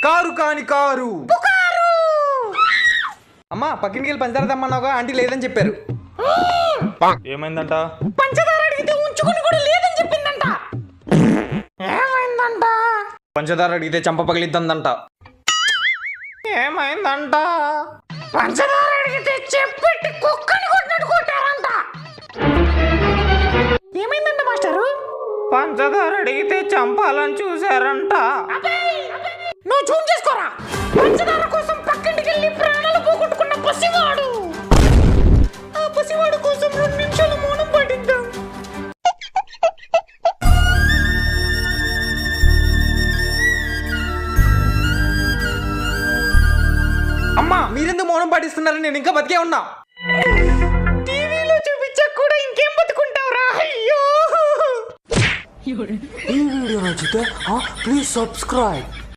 Car కాని car. అమ్మా పక్కింటికి వెళ్ళి పంచదార తెమ్మన్నావుగా, ఆంటీ లేదని చెప్పారు. ఏమైందంట? పంచదార అడిగితే ఉంచుకుని కూడా లేదని చెప్పిందంట. ఏమైందంట? పంచదార అడిగితే చంప పగిలిద్దందంట. ఏమైందంట? పంచదార అడిగితే చెప్పెట్టి కుక్కని కొట్టినట్టు కొట్టారంట. ఏమైందంట మాస్టరు? పంచదార అడిగితే చంపాలని చూసారంట. నువ్వు జూమ్ చేసుకోరా. పంచదార కోసం పక్కింటికి వెళ్ళి ప్రాణాలు పోగొట్టుకున్న పసివాడు. ఆ పసివాడు కోసం 2 నిమిషాలు మౌనం పాటిద్దాం. అమ్మా మీరెందుకు మౌనం పాటిస్తున్నారు? నేను ఇంకా బతికే ఉన్నా. టీవీలో చూపించా కూడా ఇంకేం బతుకుంటావురా. అయ్యో. ఈ వీడియో నచ్చితే ప్లీజ్ సబ్స్క్రైబ్.